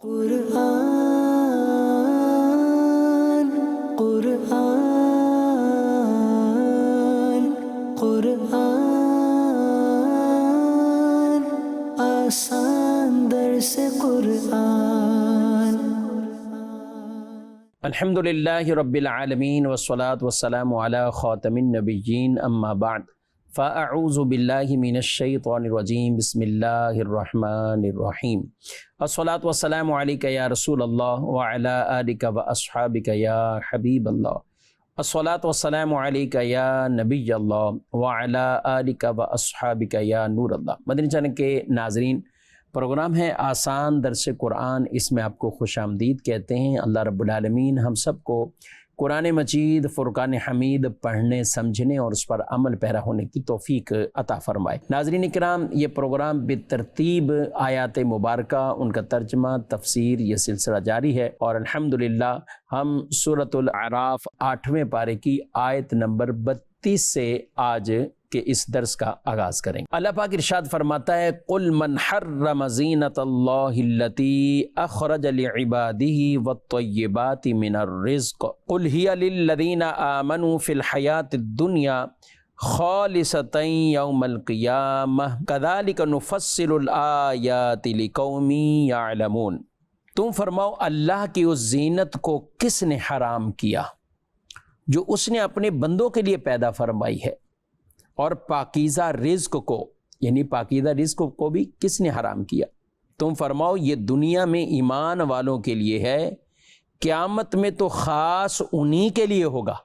قرآن قرآن قرآن آسان درس قرآن۔ الحمدللہ رب العالمین والصلاة والسلام علی خاتم النبیین اما بعد فاعوذ باللہ من الشیطان الرجیم بسم اللہ الرحمن الرحیم الصلاة والسلام علیک یا رسول اللہ وعلی آلک واصحابک یا حبیب اللہ الصلاة والسلام علیک یا نبی اللہ وعلی آلک واصحابک یا نور اللہ۔ مدنی چینل کے ناظرین، پروگرام ہے آسان درس قرآن، اس میں آپ کو خوش آمدید کہتے ہیں۔ اللہ رب العالمین ہم سب کو قرآن مجید فرقان حمید پڑھنے، سمجھنے اور اس پر عمل پیرا ہونے کی توفیق عطا فرمائے۔ ناظرین کرام، یہ پروگرام بالترتیب آیات مبارکہ، ان کا ترجمہ، تفسیر، یہ سلسلہ جاری ہے، اور الحمدللہ ہم سورۃ الاعراف 8ویں پارے کی آیت نمبر 32 سے آج کہ اس درس کا آغاز کریں۔ اللہ پاک ارشاد فرماتا ہے، قُلْ مَنْ حَرَّمَ زِینَةَ اللَّهِ الَّتِي أَخْرَجَ لِعِبَادِهِ وَالطَّيِّبَاتِ مِنَ الرِّزْقِ قُلْ هِيَ لِلَّذِينَ آمَنُوا فِي الْحَيَاةِ الدُّنْيَا خَالِصَةً يَوْمَ الْقِيَامَةِ كَذَلِكَ نُفَصِّلُ الْآيَاتِ لِقَوْمٍ يَعْلَمُونَ۔ تم فرماؤ، اللہ کی اس زینت کو کس نے حرام کیا جو اس نے اپنے بندوں کے لیے پیدا فرمائی ہے، اور پاکیزہ رزق کو، یعنی پاکیزہ رزق کو بھی کس نے حرام کیا؟ تم فرماؤ یہ دنیا میں ایمان والوں کے لیے ہے، قیامت میں تو خاص انہی کے لیے ہوگا،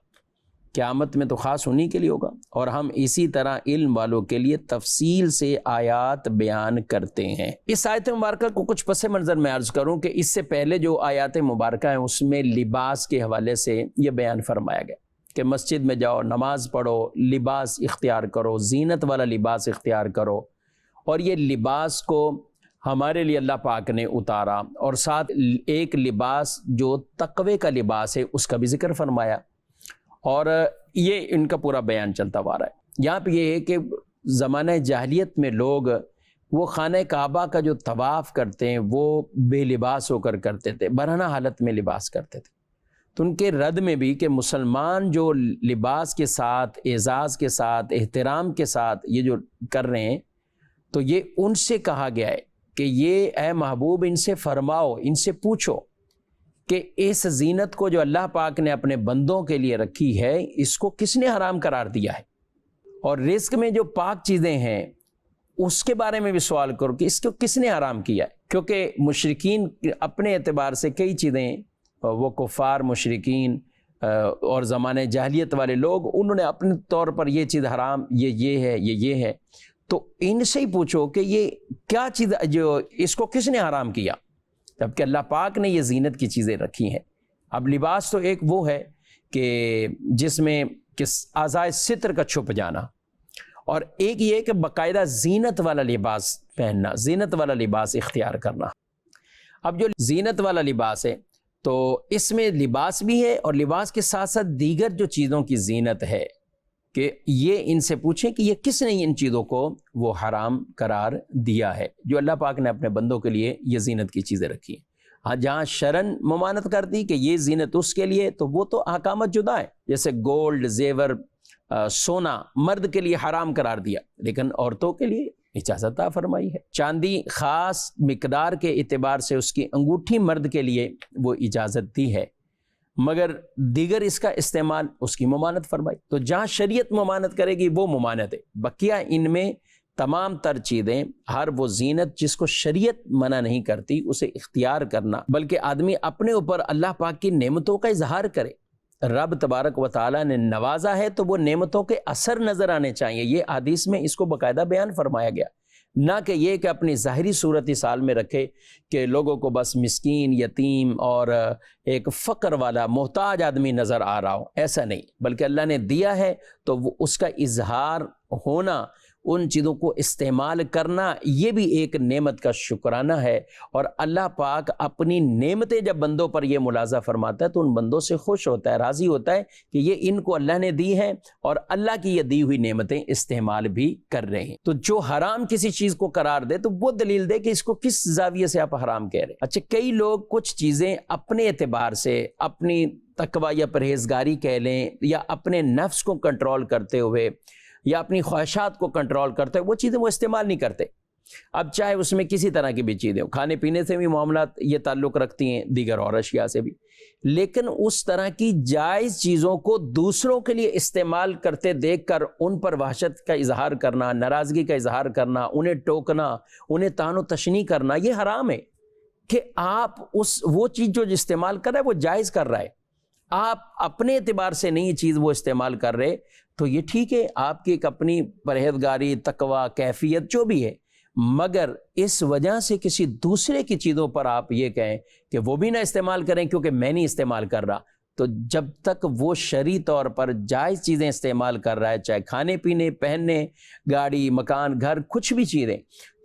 قیامت میں تو خاص انہی کے لیے ہوگا۔ اور ہم اسی طرح علم والوں کے لیے تفصیل سے آیات بیان کرتے ہیں۔ اس آیت مبارکہ کو کچھ پس منظر میں عرض کروں کہ اس سے پہلے جو آیات مبارکہ ہیں اس میں لباس کے حوالے سے یہ بیان فرمایا گیا کہ مسجد میں جاؤ، نماز پڑھو، لباس اختیار کرو، زینت والا لباس اختیار کرو، اور یہ لباس کو ہمارے لیے اللہ پاک نے اتارا، اور ساتھ ایک لباس جو تقوی کا لباس ہے اس کا بھی ذکر فرمایا، اور یہ ان کا پورا بیان چلتا ہوا رہا ہے۔ یہاں پہ یہ ہے کہ زمانہ جاہلیت میں لوگ وہ خانہ کعبہ کا جو طواف کرتے ہیں وہ بے لباس ہو کر کرتے تھے، برہنہ حالت میں لباس کرتے تھے۔ تو ان کے رد میں بھی کہ مسلمان جو لباس کے ساتھ، اعزاز کے ساتھ، احترام کے ساتھ یہ جو کر رہے ہیں، تو یہ ان سے کہا گیا ہے کہ یہ اے محبوب ان سے فرماؤ، ان سے پوچھو کہ اس زینت کو جو اللہ پاک نے اپنے بندوں کے لیے رکھی ہے اس کو کس نے حرام قرار دیا ہے، اور رزق میں جو پاک چیزیں ہیں اس کے بارے میں بھی سوال کرو کہ اس کو کس نے حرام کیا ہے۔ کیونکہ مشرکین اپنے اعتبار سے کئی چیزیں، وہ کفار مشرکین اور زمانے جاہلیت والے لوگ، انہوں نے اپنے طور پر یہ چیز حرام، یہ ہے، یہ ہے، تو ان سے ہی پوچھو کہ یہ کیا چیز جو اس کو کس نے حرام کیا، جبکہ اللہ پاک نے یہ زینت کی چیزیں رکھی ہیں۔ اب لباس تو ایک وہ ہے کہ جس میں اعضائے ستر کا چھپ جانا، اور ایک یہ کہ باقاعدہ زینت والا لباس پہننا، زینت والا لباس اختیار کرنا۔ اب جو زینت والا لباس ہے تو اس میں لباس بھی ہے، اور لباس کے ساتھ ساتھ دیگر جو چیزوں کی زینت ہے کہ یہ ان سے پوچھیں کہ یہ کس نے ان چیزوں کو وہ حرام قرار دیا ہے جو اللہ پاک نے اپنے بندوں کے لیے یہ زینت کی چیزیں رکھی ہیں۔ ہاں، جہاں شرعاً ممانعت کر دی کہ یہ زینت اس کے لیے، تو وہ تو احکامات جدا ہے، جیسے گولڈ، زیور، سونا مرد کے لیے حرام قرار دیا، لیکن عورتوں کے لیے اجازت عطا فرمائی ہے۔ چاندی خاص مقدار کے اعتبار سے اس کی انگوٹھی مرد کے لیے وہ اجازت دی ہے، مگر دیگر اس کا استعمال اس کی ممانعت فرمائی۔ تو جہاں شریعت ممانعت کرے گی وہ ممانعت ہے، بقیہ ان میں تمام تر چیزیں، ہر وہ زینت جس کو شریعت منع نہیں کرتی اسے اختیار کرنا، بلکہ آدمی اپنے اوپر اللہ پاک کی نعمتوں کا اظہار کرے۔ رب تبارک و تعالیٰ نے نوازا ہے تو وہ نعمتوں کے اثر نظر آنے چاہیے، یہ حدیث میں اس کو باقاعدہ بیان فرمایا گیا، نہ کہ یہ کہ اپنی ظاہری صورت حال میں رکھے کہ لوگوں کو بس مسکین، یتیم اور ایک فقر والا محتاج آدمی نظر آ رہا ہو، ایسا نہیں، بلکہ اللہ نے دیا ہے تو وہ اس کا اظہار ہونا، ان چیزوں کو استعمال کرنا یہ بھی ایک نعمت کا شکرانہ ہے، اور اللہ پاک اپنی نعمتیں جب بندوں پر یہ ملاحظہ فرماتا ہے تو ان بندوں سے خوش ہوتا ہے، راضی ہوتا ہے کہ یہ ان کو اللہ نے دی ہیں اور اللہ کی یہ دی ہوئی نعمتیں استعمال بھی کر رہے ہیں۔ تو جو حرام کسی چیز کو قرار دے تو وہ دلیل دے کہ اس کو کس زاویے سے آپ حرام کہہ رہے ہیں۔ اچھا، کئی لوگ کچھ چیزیں اپنے اعتبار سے، اپنی تقوی یا پرہیزگاری کہہ لیں، یا اپنے نفس کو کنٹرول کرتے ہوئے یا اپنی خواہشات کو کنٹرول کرتے ہوئے وہ چیزیں وہ استعمال نہیں کرتے۔ اب چاہے اس میں کسی طرح کی بھی چیزیں ہوں، کھانے پینے سے بھی معاملات یہ تعلق رکھتی ہیں، دیگر اور اشیاء سے بھی، لیکن اس طرح کی جائز چیزوں کو دوسروں کے لیے استعمال کرتے دیکھ کر ان پر وحشت کا اظہار کرنا، ناراضگی کا اظہار کرنا، انہیں ٹوکنا، انہیں طعن و تشنیع کرنا، یہ حرام ہے۔ کہ آپ وہ چیز جو استعمال کر رہا ہے وہ جائز کر رہا ہے، آپ اپنے اعتبار سے نہیں یہ چیز وہ استعمال کر رہے تو یہ ٹھیک ہے، آپ کی ایک اپنی پرہیزگاری، تقوی، کیفیت جو بھی ہے، مگر اس وجہ سے کسی دوسرے کی چیزوں پر آپ یہ کہیں کہ وہ بھی نہ استعمال کریں کیونکہ میں نہیں استعمال کر رہا، تو جب تک وہ شرعی طور پر جائز چیزیں استعمال کر رہا ہے، چاہے کھانے پینے، پہننے، گاڑی، مکان، گھر، کچھ بھی چیزیں،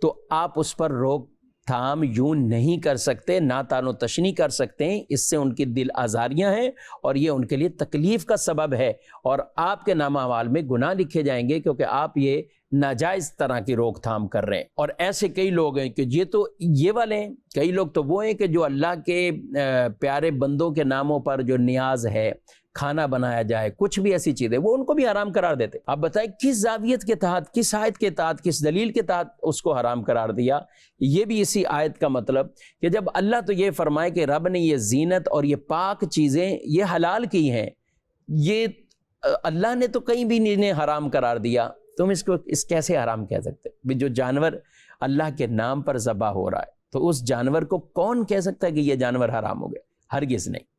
تو آپ اس پر روک تھام یوں نہیں کر سکتے، نہ طعن و تشنیع کر سکتے ہیں، اس سے ان کی دل آزاریاں ہیں اور یہ ان کے لیے تکلیف کا سبب ہے، اور آپ کے نامہ اعمال میں گناہ لکھے جائیں گے کیونکہ آپ یہ ناجائز طرح کی روک تھام کر رہے ہیں۔ اور ایسے کئی لوگ ہیں کہ یہ والے ہیں، کئی لوگ تو وہ ہیں کہ جو اللہ کے پیارے بندوں کے ناموں پر جو نیاز ہے، کھانا بنایا جائے، کچھ بھی ایسی چیزیں، وہ ان کو بھی حرام قرار دیتے۔ آپ بتائیں کس زاویت کے تحت، کس آیت کے تحت، کس دلیل کے تحت اس کو حرام قرار دیا؟ یہ بھی اسی آیت کا مطلب کہ جب اللہ تو یہ فرمائے کہ رب نے یہ زینت اور یہ پاک چیزیں یہ حلال کی ہیں، یہ اللہ نے تو کہیں بھی انہیں حرام قرار دیا، تم اس کو کیسے حرام کہہ سکتے؟ جو جانور اللہ کے نام پر ذبح ہو رہا ہے تو اس جانور کو کون کہہ سکتا ہے کہ یہ جانور حرام ہو گیا؟ ہرگز نہیں۔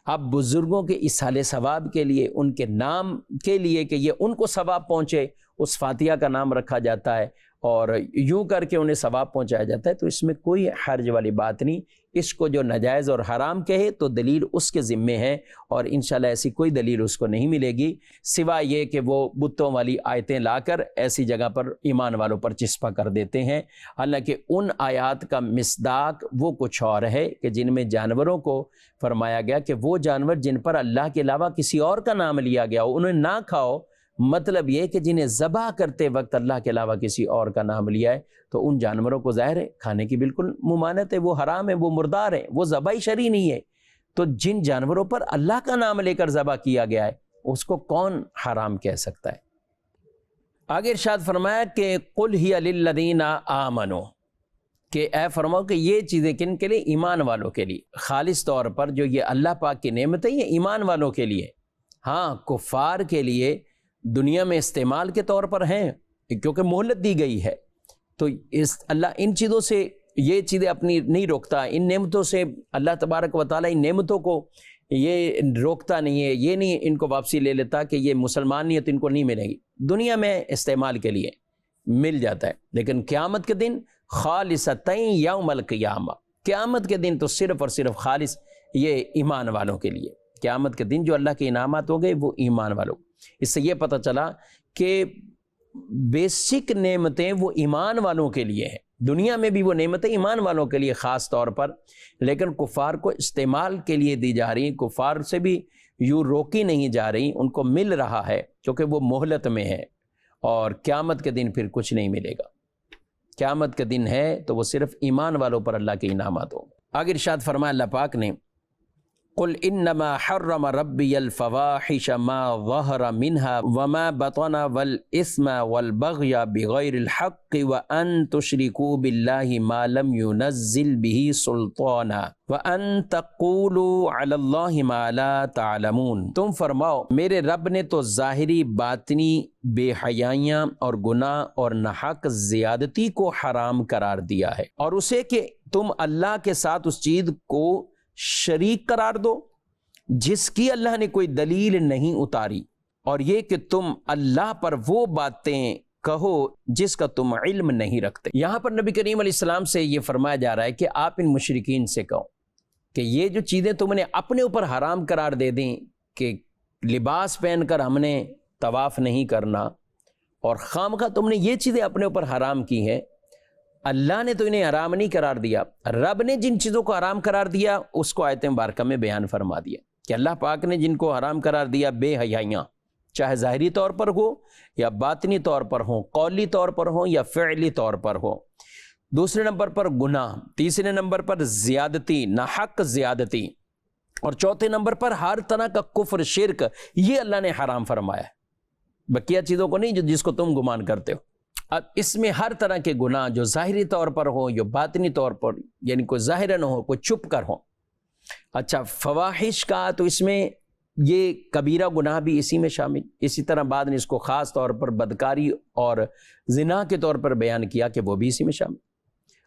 اب بزرگوں کے اصحال ثواب کے لیے، ان کے نام کے لیے کہ یہ ان کو ثواب پہنچے، اس فاتحہ کا نام رکھا جاتا ہے اور یوں کر کے انہیں ثواب پہنچایا جاتا ہے، تو اس میں کوئی حرج والی بات نہیں۔ اس کو جو ناجائز اور حرام کہے تو دلیل اس کے ذمے ہے، اور انشاءاللہ ایسی کوئی دلیل اس کو نہیں ملے گی سوائے یہ کہ وہ بتوں والی آیتیں لا کر ایسی جگہ پر ایمان والوں پر چسپاں کر دیتے ہیں، حالانکہ ان آیات کا مصداق وہ کچھ اور ہے کہ جن میں جانوروں کو فرمایا گیا کہ وہ جانور جن پر اللہ کے علاوہ کسی اور کا نام لیا گیا ہو انہیں نہ کھاؤ، مطلب یہ کہ جنہیں ذبح کرتے وقت اللہ کے علاوہ کسی اور کا نام لیا ہے تو ان جانوروں کو ظاہر ہے کھانے کی بالکل ممانعت ہے، وہ حرام ہے، وہ مردار ہے، وہ ذبح شرعی نہیں ہے۔ تو جن جانوروں پر اللہ کا نام لے کر ذبح کیا گیا ہے اس کو کون حرام کہہ سکتا ہے؟ آگے ارشاد فرمایا کہ قل ہی للذین آمنوا، کہ اے فرماؤ کہ یہ چیزیں کن کے لیے؟ ایمان والوں کے لیے، خالص طور پر جو یہ اللہ پاک کی نعمتیں یہ ایمان والوں کے لیے، ہاں کفار کے لیے دنیا میں استعمال کے طور پر ہیں کیونکہ مہلت دی گئی ہے، تو اللہ ان چیزوں سے یہ چیزیں اپنی نہیں روکتا، ان نعمتوں سے اللہ تبارک و تعالیٰ ان نعمتوں کو یہ روکتا نہیں ہے، یہ نہیں ان کو واپسی لے لیتا کہ یہ مسلمان نہیں ہے تو ان کو نہیں ملے گی، دنیا میں استعمال کے لیے مل جاتا ہے، لیکن قیامت کے دن خالصتین یوم القیامہ، قیامت کے دن تو صرف اور صرف خالص یہ ایمان والوں کے لیے، قیامت کے دن جو اللہ کے انعامات ہو گئے وہ ایمان والوں۔ اس سے یہ پتہ چلا کہ بیسک نعمتیں وہ ایمان والوں کے لیے ہیں، دنیا میں بھی وہ نعمتیں ایمان والوں کے لیے خاص طور پر، لیکن کفار کو استعمال کے لیے دی جا رہی ہیں، کفار سے بھی یوں روکی نہیں جا رہی، ان کو مل رہا ہے کیونکہ وہ مہلت میں ہے، اور قیامت کے دن پھر کچھ نہیں ملے گا۔ قیامت کے دن ہے تو وہ صرف ایمان والوں پر اللہ کے انعامات ہوں۔ آگے ارشاد فرمایا اللہ پاک نے قل انما حرم ربی الفواحش ما ظہر منها وما بطن والاثم والبغی بغیر الحق وان تشرکوا باللہ ما لم ينزل به سلطانا وان تقولوا علی اللہ ما لا تعلمون، تم فرماؤ میرے رب نے تو ظاہری باطنی بے حیائیاں اور گناہ اور ناحق زیادتی کو حرام قرار دیا ہے، اور اسے کہ تم اللہ کے ساتھ اس چیز کو شریک قرار دو جس کی اللہ نے کوئی دلیل نہیں اتاری، اور یہ کہ تم اللہ پر وہ باتیں کہو جس کا تم علم نہیں رکھتے۔ یہاں پر نبی کریم علیہ السلام سے یہ فرمایا جا رہا ہے کہ آپ ان مشرکین سے کہو کہ یہ جو چیزیں تم نے اپنے اوپر حرام قرار دے دیں کہ لباس پہن کر ہم نے طواف نہیں کرنا، اور خامخواہ تم نے یہ چیزیں اپنے اوپر حرام کی ہیں، اللہ نے تو انہیں حرام نہیں قرار دیا، رب نے جن چیزوں کو حرام قرار دیا اس کو آیت مبارکہ میں بیان فرما دیا کہ اللہ پاک نے جن کو حرام قرار دیا بے حیائیاں، چاہے ظاہری طور پر ہو یا باطنی طور پر ہوں، قولی طور پر ہوں یا فعلی طور پر ہو۔ دوسرے نمبر پر گناہ، تیسرے نمبر پر زیادتی، ناحق زیادتی، اور چوتھے نمبر پر ہر طرح کا کفر، شرک، یہ اللہ نے حرام فرمایا ہے، بقیہ چیزوں کو نہیں جس کو تم گمان کرتے ہو۔ اب اس میں ہر طرح کے گناہ جو ظاہری طور پر ہو یا باطنی طور پر، یعنی کوئی ظاہراً ہو کوئی چھپ کر ہو۔ اچھا، فواحش کا تو اس میں یہ کبیرہ گناہ بھی اسی میں شامل، اسی طرح بعد نے اس کو خاص طور پر بدکاری اور زنا کے طور پر بیان کیا کہ وہ بھی اسی میں شامل۔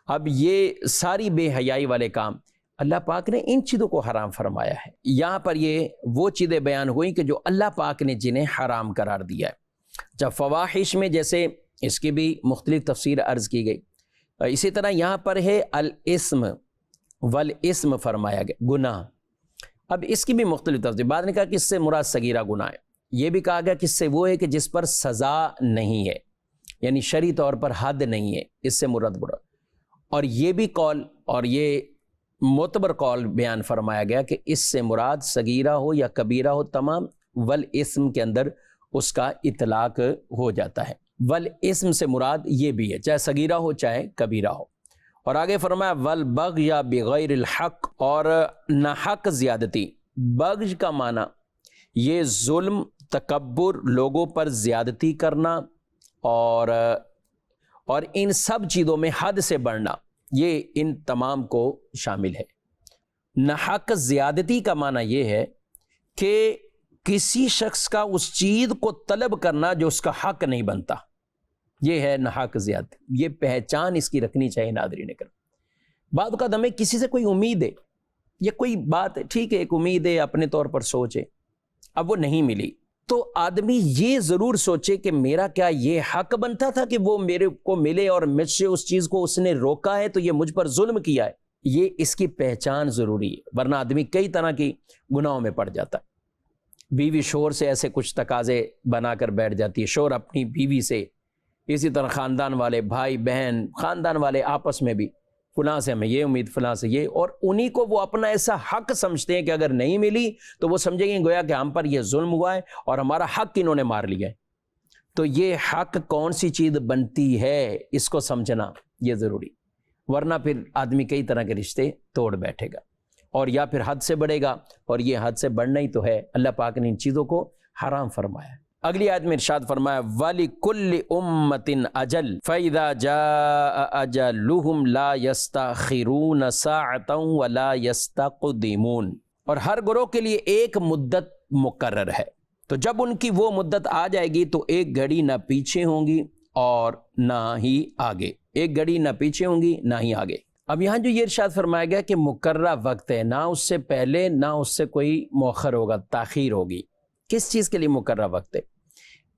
اب یہ ساری بے حیائی والے کام اللہ پاک نے ان چیزوں کو حرام فرمایا ہے۔ یہاں پر یہ وہ چیزیں بیان ہوئیں کہ جو اللہ پاک نے جنہیں حرام قرار دیا ہے۔ جب فواحش میں جیسے اس کی بھی مختلف تفسیر عرض کی گئی، اسی طرح یہاں پر ہے الاسم والاسم فرمایا گیا، گناہ۔ اب اس کی بھی مختلف تفسیر، بعد نے کہا کہ اس سے مراد صغیرہ گناہ ہے، یہ بھی کہا گیا کہ اس سے وہ ہے کہ جس پر سزا نہیں ہے، یعنی شرعی طور پر حد نہیں ہے، اس سے مراد برا۔ اور یہ بھی قول اور یہ معتبر قول بیان فرمایا گیا کہ اس سے مراد صغیرہ ہو یا کبیرہ ہو، تمام والاسم کے اندر اس کا اطلاق ہو جاتا ہے۔ والاسم سے مراد یہ بھی ہے، چاہے صغیرہ ہو چاہے کبیرہ ہو۔ اور آگے فرمایا والبغی بغیر الحق، اور ناحق زیادتی۔ بغی کا معنی یہ ظلم، تکبر، لوگوں پر زیادتی کرنا اور ان سب چیزوں میں حد سے بڑھنا، یہ ان تمام کو شامل ہے۔ ناحق زیادتی کا معنی یہ ہے کہ کسی شخص کا اس چیز کو طلب کرنا جو اس کا حق نہیں بنتا، یہ ہے ناحق زیادتی۔ یہ پہچان اس کی رکھنی چاہیے ناظرین کرام۔ بعض اوقات ہمیں کسی سے کوئی امید ہے یا کوئی بات ہے، ٹھیک ہے ایک امید ہے، اپنے طور پر سوچے، اب وہ نہیں ملی تو آدمی یہ ضرور سوچے کہ میرا کیا یہ حق بنتا تھا کہ وہ میرے کو ملے اور مجھ سے اس چیز کو اس نے روکا ہے تو یہ مجھ پر ظلم کیا ہے۔ یہ اس کی پہچان ضروری ہے، ورنہ آدمی کئی طرح کی گناہوں میں پڑ جاتا ہے۔ بیوی شوہر سے ایسے کچھ تقاضے بنا کر بیٹھ جاتی ہے، شوہر اپنی بیوی سے، اسی طرح خاندان والے، بھائی بہن، خاندان والے آپس میں بھی، فلاں سے ہمیں یہ امید، فلاں سے یہ، اور انہی کو وہ اپنا ایسا حق سمجھتے ہیں کہ اگر نہیں ملی تو وہ سمجھیں گے گویا کہ ہم پر یہ ظلم ہوا ہے اور ہمارا حق انہوں نے مار لیا ہے۔ تو یہ حق کون سی چیز بنتی ہے اس کو سمجھنا یہ ضروری، ورنہ پھر آدمی کئی طرح کے رشتے توڑ بیٹھے گا اور یا پھر حد سے بڑھے گا، اور یہ حد سے بڑھنا ہی تو ہے۔ اللہ پاک نے ان چیزوں کو حرام فرمایا ہے۔ اگلی آیت میں ارشاد فرمایا وَلِكُلِّ أُمَّةٍ أَجَلٌ فَإِذَا جَاءَ أَجَلُهُمْ لَا يَسْتَأْخِرُونَ سَاعَةً وَلَا يَسْتَقْدِمُونَ، اور ہر گروہ کے لیے ایک مدت مقرر ہے، تو جب ان کی وہ مدت آ جائے گی تو ایک گھڑی نہ پیچھے ہوں گی اور نہ ہی آگے، ایک گھڑی نہ پیچھے ہوں گی نہ ہی آگے۔ اب یہاں جو یہ ارشاد فرمایا گیا کہ مقررہ وقت ہے، نہ اس سے پہلے نہ اس سے کوئی مؤخر ہوگا، تاخیر ہوگی، کس چیز کے لیے مقررہ وقت ہے؟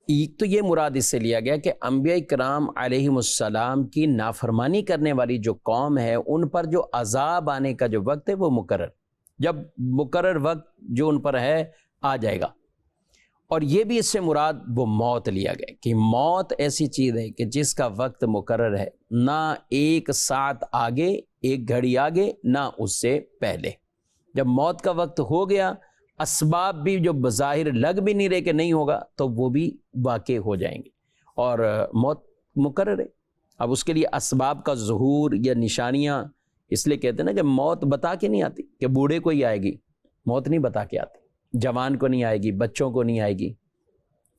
ایک تو یہ مراد اس سے لیا گیا کہ انبیاء کرام علیہم السلام کی نافرمانی کرنے والی جو قوم ہے ان پر جو عذاب آنے کا جو وقت ہے وہ مقرر، جب مقرر وقت جو ان پر ہے آ جائے گا۔ اور یہ بھی اس سے مراد وہ موت لیا گیا کہ موت ایسی چیز ہے کہ جس کا وقت مقرر ہے، نہ ایک ساتھ آگے، ایک گھڑی آگے، نہ اس سے پہلے۔ جب موت کا وقت ہو گیا، اسباب بھی جو بظاہر لگ بھی نہیں رہے کہ نہیں ہوگا تو وہ بھی واقع ہو جائیں گے، اور موت مقرر ہے۔ اب اس کے لیے اسباب کا ظہور یا نشانیاں، اس لیے کہتے ہیں نا کہ موت بتا کے نہیں آتی، کہ بوڑھے کو ہی آئے گی، موت نہیں بتا کے آتی، جوان کو نہیں آئے گی، بچوں کو نہیں آئے گی،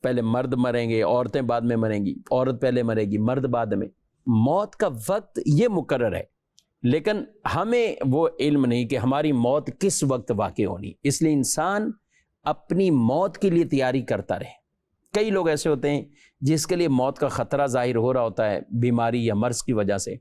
پہلے مرد مریں گے، عورتیں بعد میں مریں گی، عورت پہلے مرے گی، مرد بعد میں۔ موت کا وقت یہ مقرر ہے، لیکن ہمیں وہ علم نہیں کہ ہماری موت کس وقت واقع ہونی، اس لیے انسان اپنی موت کے لیے تیاری کرتا رہے۔ کئی لوگ ایسے ہوتے ہیں جس کے لیے موت کا خطرہ ظاہر ہو رہا ہوتا ہے بیماری یا مرض کی وجہ سے،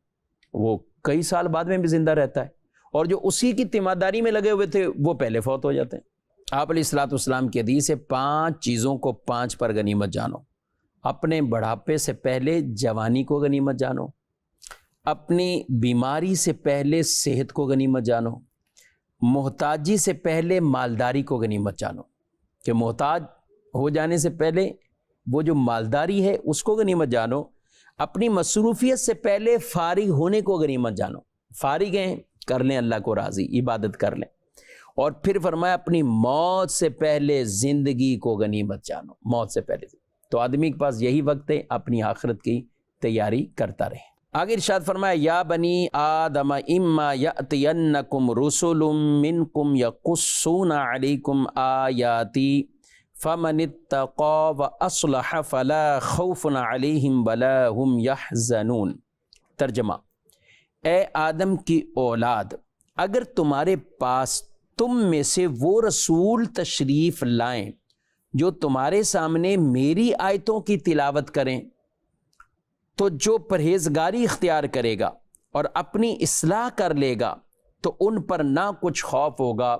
وہ کئی سال بعد میں بھی زندہ رہتا ہے، اور جو اسی کی تیمارداری میں لگے ہوئے تھے وہ پہلے فوت ہو جاتے ہیں۔ آپ علیہ الصلوۃ والسلام کی حدیث ہے 5 چیزوں کو 5 پر غنیمت جانو، اپنے بڑھاپے سے پہلے جوانی کو غنیمت جانو، اپنی بیماری سے پہلے صحت کو غنیمت جانو، محتاجی سے پہلے مالداری کو غنیمت جانو، کہ محتاج ہو جانے سے پہلے وہ جو مالداری ہے اس کو غنیمت جانو، اپنی مصروفیت سے پہلے فارغ ہونے کو غنیمت جانو، فارغ ہیں کر لیں اللہ کو راضی، عبادت کر لیں، اور پھر فرمایا اپنی موت سے پہلے زندگی کو غنیمت جانو، موت سے پہلے۔ تو آدمی کے پاس یہی وقت ہے، اپنی آخرت کی تیاری کرتا رہے۔ آگے ارشاد فرمایا یا بنی آدم اما یأتینکم رسل منکم یقصون علیکم آیاتی فمن اتقى واصلح فلا خوف علیہم ولا هم یحزنون۔ ترجمہ، اے آدم کی اولاد، اگر تمہارے پاس تم میں سے وہ رسول تشریف لائیں جو تمہارے سامنے میری آیتوں کی تلاوت کریں، تو جو پرہیزگاری اختیار کرے گا اور اپنی اصلاح کر لے گا تو ان پر نہ کچھ خوف ہوگا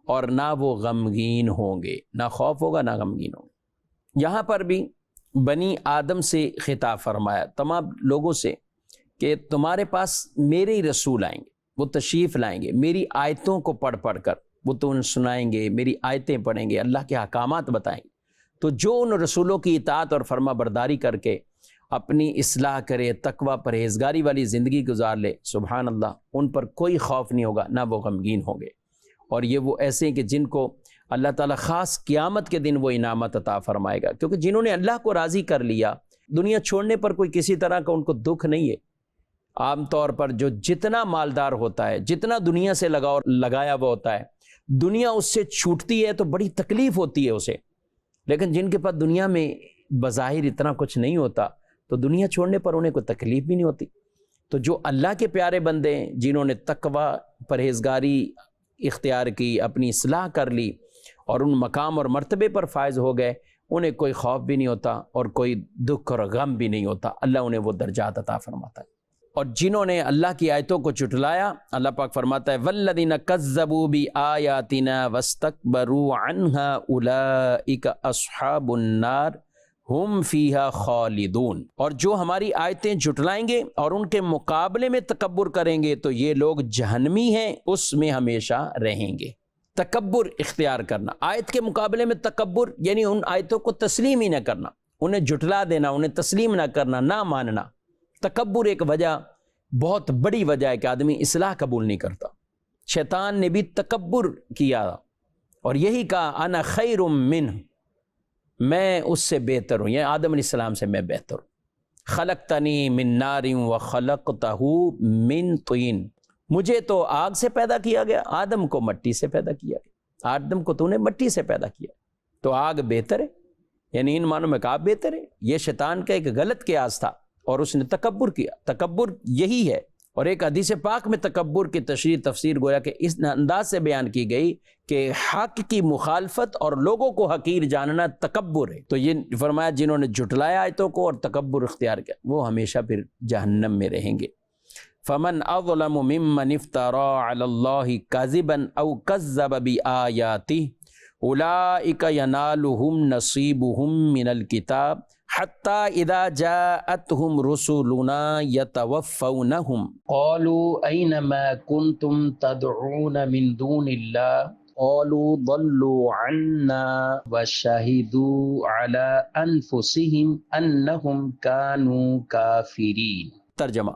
اور نہ وہ غمگین ہوں گے، نہ خوف ہوگا نہ غمگین ہوں گے۔ یہاں پر بھی بنی آدم سے خطاب فرمایا، تمام لوگوں سے، کہ تمہارے پاس میرے ہی رسول آئیں گے، وہ تشریف لائیں گے، میری آیتوں کو پڑھ پڑھ کر وہ تمہیں سنائیں گے، میری آیتیں پڑھیں گے، اللہ کے احکامات بتائیں گے۔ تو جو ان رسولوں کی اطاعت اور فرما برداری کر کے اپنی اصلاح کرے، تقوی پرہیزگاری والی زندگی گزار لے، سبحان اللہ، ان پر کوئی خوف نہیں ہوگا، نہ وہ غمگین ہوں گے۔ اور یہ وہ ایسے ہیں کہ جن کو اللہ تعالیٰ خاص قیامت کے دن وہ انعامت عطا فرمائے گا، کیونکہ جنہوں نے اللہ کو راضی کر لیا، دنیا چھوڑنے پر کوئی کسی طرح کا ان کو دکھ نہیں ہے۔ عام طور پر جو جتنا مالدار ہوتا ہے، جتنا دنیا سے لگایا ہوا ہوتا ہے، دنیا اس سے چھوٹتی ہے تو بڑی تکلیف ہوتی ہے اسے، لیکن جن کے پاس دنیا میں بظاہر اتنا کچھ نہیں ہوتا تو دنیا چھوڑنے پر انہیں کوئی تکلیف بھی نہیں ہوتی۔ تو جو اللہ کے پیارے بندے ہیں، جنہوں نے تقوی پرہیزگاری اختیار کی، اپنی اصلاح کر لی اور ان مقام اور مرتبے پر فائز ہو گئے، انہیں کوئی خوف بھی نہیں ہوتا اور کوئی دکھ اور غم بھی نہیں ہوتا، اللہ انہیں وہ درجات عطا فرماتا ہے۔ اور جنہوں نے اللہ کی آیتوں کو جھٹلایا، اللہ پاک فرماتا ہے وَالَّذِينَ كَذَّبُوا بِآيَاتِنَا وَاسْتَكْبَرُوا عَنْهَا أُولَئِكَ أَصْحَابُ النَّارِ ہم فیہا خالدون۔ اور جو ہماری آیتیں جھٹلائیں گے اور ان کے مقابلے میں تکبر کریں گے تو یہ لوگ جہنمی ہیں، اس میں ہمیشہ رہیں گے۔ تکبر اختیار کرنا، آیت کے مقابلے میں تکبر یعنی ان آیتوں کو تسلیم ہی نہ کرنا، انہیں جھٹلا دینا، انہیں تسلیم نہ کرنا، نہ ماننا۔ تکبر ایک وجہ، بہت بڑی وجہ ہے کہ آدمی اصلاح قبول نہیں کرتا۔ شیطان نے بھی تکبر کیا اور یہی کہا انا خیر منہ، میں اس سے بہتر ہوں، یعنی آدم علیہ السلام سے میں بہتر ہوں۔ خلقتنی من نار وخلقتہ من طین، مجھے تو آگ سے پیدا کیا گیا، آدم کو مٹی سے پیدا کیا گیا، آدم کو تو نے مٹی سے پیدا کیا، تو آگ بہتر ہے، یعنی ان معنوں میں کہا بہتر ہے۔ یہ شیطان کا ایک غلط قیاس تھا اور اس نے تکبر کیا۔ تکبر یہی ہے، اور ایک حدیث پاک میں تکبر کی تشریح تفسیر گویا کہ اس انداز سے بیان کی گئی کہ حق کی مخالفت اور لوگوں کو حقیر جاننا تکبر ہے۔ تو یہ فرمایا جنہوں نے جھٹلایا آیتوں کو اور تکبر اختیار کیا وہ ہمیشہ پھر جہنم میں رہیں گے۔ فمن اظلم ممن افترى على الله كذبا او كذب بآياته اولئك ينالهم نصيبهم من الكتاب حتى اذا جاءتهم رسلنا يتوفونهم قالوا اين ما كنتم تدعون من دون الله قالوا ضلوا عنا وشهدوا على انفسهم انهم كانوا كافرين۔ ترجمہ،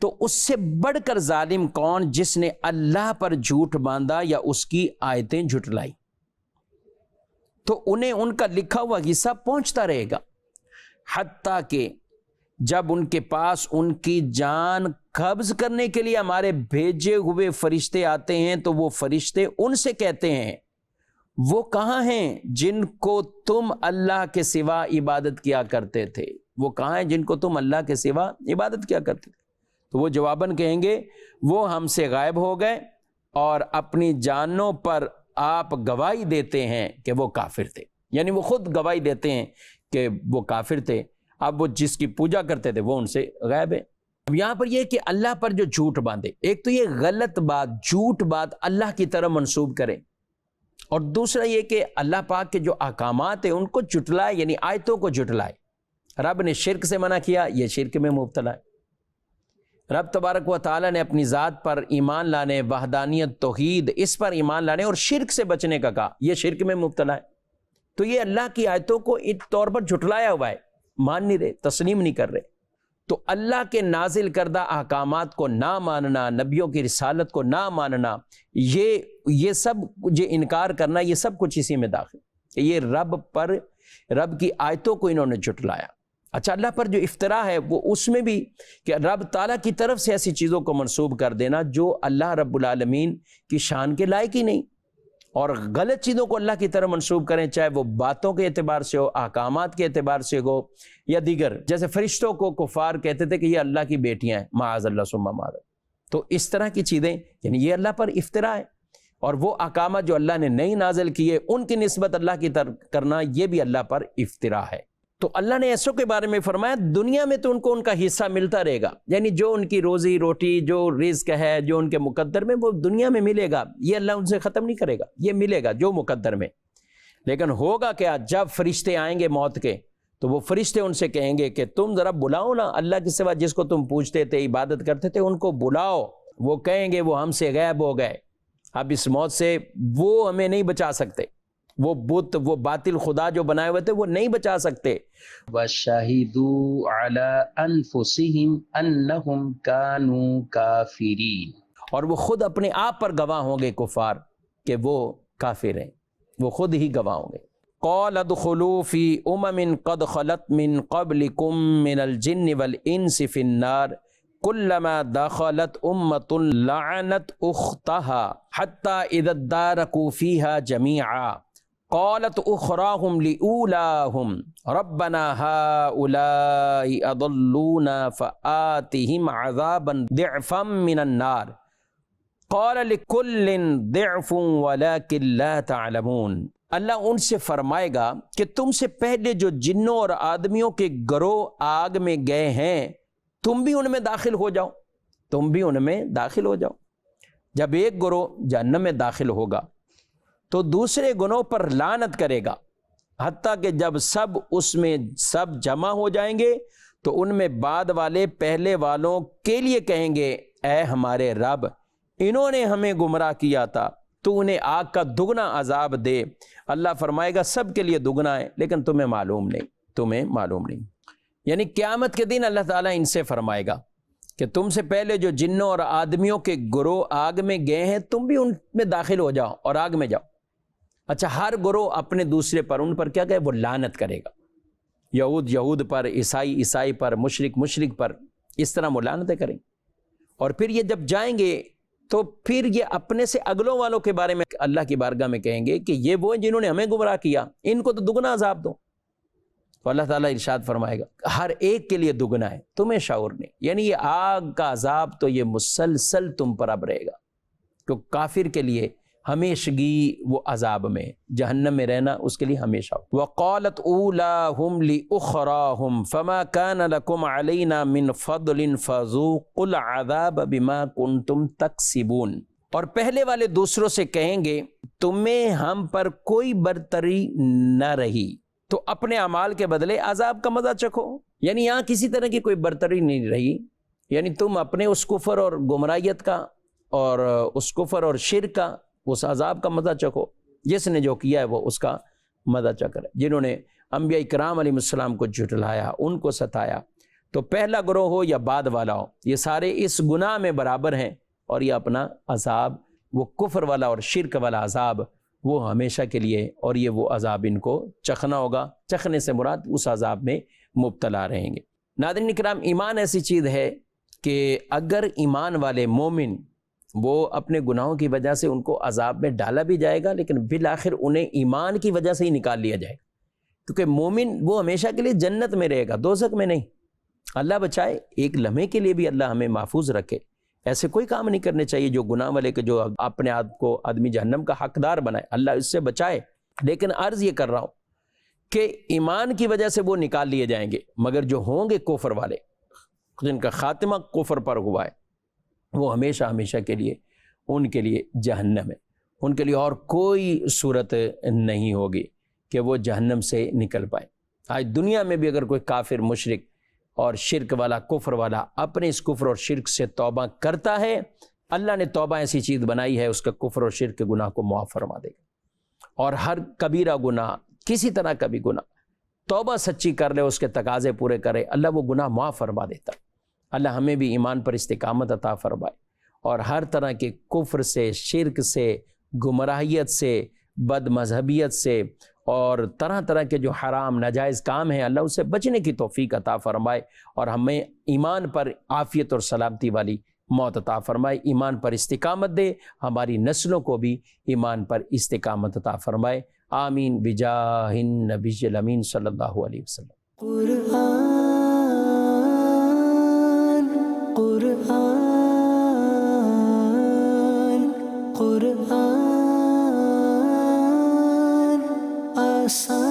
تو اس سے بڑھ کر ظالم کون جس نے اللہ پر جھوٹ باندھا یا اس کی آیتیں جھٹلائی، تو انہیں ان کا لکھا ہوا حصہ پہنچتا رہے گا حتیٰ کہ جب ان کے پاس ان کی جان قبض کرنے کے لیے ہمارے بھیجے ہوئے فرشتے آتے ہیں تو وہ فرشتے ان سے کہتے ہیں وہ کہاں ہیں جن کو تم اللہ کے سوا عبادت کیا کرتے تھے، وہ کہاں ہیں جن کو تم اللہ کے سوا عبادت کیا کرتے تھے، تو وہ جواباً کہیں گے وہ ہم سے غائب ہو گئے اور اپنی جانوں پر آپ گواہی دیتے ہیں کہ وہ کافر تھے، یعنی وہ خود گواہی دیتے ہیں کہ وہ کافر تھے، اب وہ جس کی پوجا کرتے تھے وہ ان سے غائب ہے۔ اب یہاں پر یہ کہ اللہ پر جو جھوٹ باندھے، ایک تو یہ غلط بات، جھوٹ بات اللہ کی طرف منسوب کرے، اور دوسرا یہ کہ اللہ پاک کے جو احکامات ہیں ان کو جھٹلائے، یعنی آیتوں کو جھٹلائے۔ رب نے شرک سے منع کیا، یہ شرک میں مبتلا ہے۔ رب تبارک و تعالیٰ نے اپنی ذات پر ایمان لانے، وحدانیت، توحید، اس پر ایمان لانے اور شرک سے بچنے کا کہا، یہ شرک میں مبتلا ہے۔ تو یہ اللہ کی آیتوں کو اس طور پر جھٹلایا ہوا ہے، مان نہیں رہے، تسلیم نہیں کر رہے۔ تو اللہ کے نازل کردہ احکامات کو نہ ماننا، نبیوں کی رسالت کو نہ ماننا، یہ سب جو انکار کرنا، یہ سب کچھ اسی میں داخل کہ یہ رب کی آیتوں کو انہوں نے جھٹلایا۔ اچھا، اللہ پر جو افطرا ہے وہ اس میں بھی کہ رب تعالیٰ کی طرف سے ایسی چیزوں کو منسوب کر دینا جو اللہ رب العالمین کی شان کے لائق ہی نہیں، اور غلط چیزوں کو اللہ کی طرف منسوب کریں، چاہے وہ باتوں کے اعتبار سے ہو، احکامات کے اعتبار سے ہو، یا دیگر، جیسے فرشتوں کو کفار کہتے تھے کہ یہ اللہ کی بیٹیاں ہیں، معاذ اللہ ثم معاذ۔ تو اس طرح کی چیزیں، یعنی یہ اللہ پر افطرا ہے، اور وہ احکامات جو اللہ نے نہیں نازل کیے ان کی نسبت اللہ کی طرف کرنا، یہ بھی اللہ پر افطرا ہے۔ تو اللہ نے ایسوں کے بارے میں فرمایا دنیا میں تو ان کو ان کا حصہ ملتا رہے گا، یعنی جو ان کی روزی روٹی، جو رزق ہے، جو ان کے مقدر میں، وہ دنیا میں ملے گا، یہ اللہ ان سے ختم نہیں کرے گا، یہ ملے گا جو مقدر میں۔ لیکن ہوگا کیا؟ جب فرشتے آئیں گے موت کے، تو وہ فرشتے ان سے کہیں گے کہ تم ذرا بلاؤ نا اللہ کے سوا جس کو تم پوجتے تھے، عبادت کرتے تھے، ان کو بلاؤ۔ وہ کہیں گے وہ ہم سے غائب ہو گئے، اب اس موت سے وہ ہمیں نہیں بچا سکتے، وہ بت، وہ باطل خدا جو بنائے ہوئے تھے وہ نہیں بچا سکتے۔ وَشَهِدُوا عَلَىٰ أَنفُسِهِمْ أَنَّهُمْ كَانُوا كَافِرِينَ، اور وہ خود اپنے آپ پر گواہ ہوں گے کفار کہ وہ کافر ہیں، وہ خود ہی گواہ ہوں گے۔ قَالَ ادْخُلُوا فِي أُمَمٍ قَدْ خَلَتْ مِن قَبْلِكُم مِّنَ الْجِنِّ وَالْإِنسِ فِي النَّارِ كُلَّمَا دَخَلَتْ أُمَّةٌ لَعَنَتْ أُخْتَهَا حَتَّى إِذَا ادَّارَكُوا فِيهَا جَمِيعًا قَالَتْ أُخْرَاهُمْ لِأُولَاهُمْ رَبَّنَا هَٰؤُلَاءِ أَضَلُّونَا فَآتِهِمْ عَذَابًا ضِعْفًا مِّنَ النَّارِ قَالَ لِكُلٍّ ضِعْفٌ وَلَٰكِن لَّا تَعْلَمُونَ۔ اللہ ان سے فرمائے گا کہ تم سے پہلے جو جنوں اور آدمیوں کے گروہ آگ میں گئے ہیں، تم بھی ان میں داخل ہو جاؤ، تم بھی ان میں داخل ہو جاؤ۔ جب ایک گروہ جہنم میں داخل ہوگا تو دوسرے گروہ پر لعنت کرے گا، حتیٰ کہ جب اس میں سب جمع ہو جائیں گے تو ان میں بعد والے پہلے والوں کے لیے کہیں گے اے ہمارے رب، انہوں نے ہمیں گمراہ کیا تھا، تو انہیں آگ کا دگنا عذاب دے۔ اللہ فرمائے گا سب کے لیے دگنا ہے، لیکن تمہیں معلوم نہیں۔ یعنی قیامت کے دن اللہ تعالیٰ ان سے فرمائے گا کہ تم سے پہلے جو جنوں اور آدمیوں کے گروہ آگ میں گئے ہیں، تم بھی ان میں داخل ہو جاؤ اور آگ میں جاؤ۔ اچھا، ہر گروہ اپنے دوسرے پر، ان پر کیا کہے؟ وہ لعنت کرے گا، یہود پر، عیسائی پر، مشرک پر، اس طرح وہ لعنتیں کریں۔ اور پھر یہ جب جائیں گے تو پھر یہ اپنے سے اگلوں والوں کے بارے میں اللہ کی بارگاہ میں کہیں گے کہ یہ وہ ہیں جنہوں نے ہمیں گمراہ کیا، ان کو تو دگنا عذاب دو۔ تو اللہ تعالیٰ ارشاد فرمائے گا ہر ایک کے لیے دگنا ہے، تمہیں شعور نہیں۔ یعنی یہ آگ کا عذاب تو یہ مسلسل تم پر اب رہے گا، تو کافر کے لیے ہمیشگی وہ عذاب میں، جہنم میں رہنا اس کے لیے ہمیشہ۔ وَقَالَتْ أُولَاهُمْ لِأُخْرَاهُمْ فَمَا كَانَ لَكُمْ عَلَيْنَا مِنْ فَضْلٍ فَذُوقُوا الْعَذَابَ بِمَا كُنْتُمْ تَكْسِبُونَ۔ اور پہلے والے دوسروں سے کہیں گے تمہیں ہم پر کوئی برتری نہ رہی، تو اپنے اعمال کے بدلے عذاب کا مزہ چکھو۔ یعنی یہاں کسی طرح کی کوئی برتری نہیں رہی، یعنی تم اپنے اس کفر اور گمراہیت کا اور اس کفر اور شرک کا اس عذاب کا مزہ چکھو، جس نے جو کیا ہے وہ اس کا مزہ چکھ رہا ہے۔ جنہوں نے انبیاء کرام علیہ السلام کو جھٹلایا، ان کو ستایا، تو پہلا گروہ ہو یا بعد والا ہو، یہ سارے اس گناہ میں برابر ہیں، اور یہ اپنا عذاب، وہ کفر والا اور شرک والا عذاب، وہ ہمیشہ کے لیے، اور یہ وہ عذاب ان کو چکھنا ہوگا۔ چکھنے سے مراد اس عذاب میں مبتلا رہیں گے۔ ناظرین کرام، ایمان ایسی چیز ہے کہ اگر ایمان والے مومن وہ اپنے گناہوں کی وجہ سے ان کو عذاب میں ڈالا بھی جائے گا، لیکن بالآخر انہیں ایمان کی وجہ سے ہی نکال لیا جائے گا، کیونکہ مومن وہ ہمیشہ کے لیے جنت میں رہے گا، دوزخ میں نہیں۔ اللہ بچائے، ایک لمحے کے لیے بھی اللہ ہمیں محفوظ رکھے۔ ایسے کوئی کام نہیں کرنے چاہیے جو گناہ والے کے، جو اپنے آپ کو آدمی جہنم کا حقدار بنائے، اللہ اس سے بچائے۔ لیکن عرض یہ کر رہا ہوں کہ ایمان کی وجہ سے وہ نکال لیے جائیں گے، مگر جو ہوں گے کفر والے، جن کا خاتمہ کفر پر ہوا ہے، وہ ہمیشہ ہمیشہ کے لیے ان کے لیے جہنم ہے، ان کے لیے اور کوئی صورت نہیں ہوگی کہ وہ جہنم سے نکل پائے۔ آج دنیا میں بھی اگر کوئی کافر، مشرک اور شرک والا، کفر والا اپنے اس کفر اور شرک سے توبہ کرتا ہے، اللہ نے توبہ ایسی چیز بنائی ہے، اس کا کفر اور شرک کے گناہ کو معاف فرما دے گا۔ اور ہر کبیرہ گناہ، کسی طرح کا بھی گناہ، توبہ سچی کر لے، اس کے تقاضے پورے کرے، اللہ وہ گناہ معاف فرما دیتا۔ اللہ ہمیں بھی ایمان پر استقامت عطا فرمائے، اور ہر طرح کے کفر سے، شرک سے، گمراہیت سے، بد مذہبیت سے، اور طرح طرح کے جو حرام ناجائز کام ہیں، اللہ اس سے بچنے کی توفیق عطا فرمائے، اور ہمیں ایمان پر عافیت اور سلامتی والی موت عطا فرمائے، ایمان پر استقامت دے، ہماری نسلوں کو بھی ایمان پر استقامت عطا فرمائے، آمین بجاہ النبی الامین صلی اللہ علیہ وسلم۔ قرآن آسان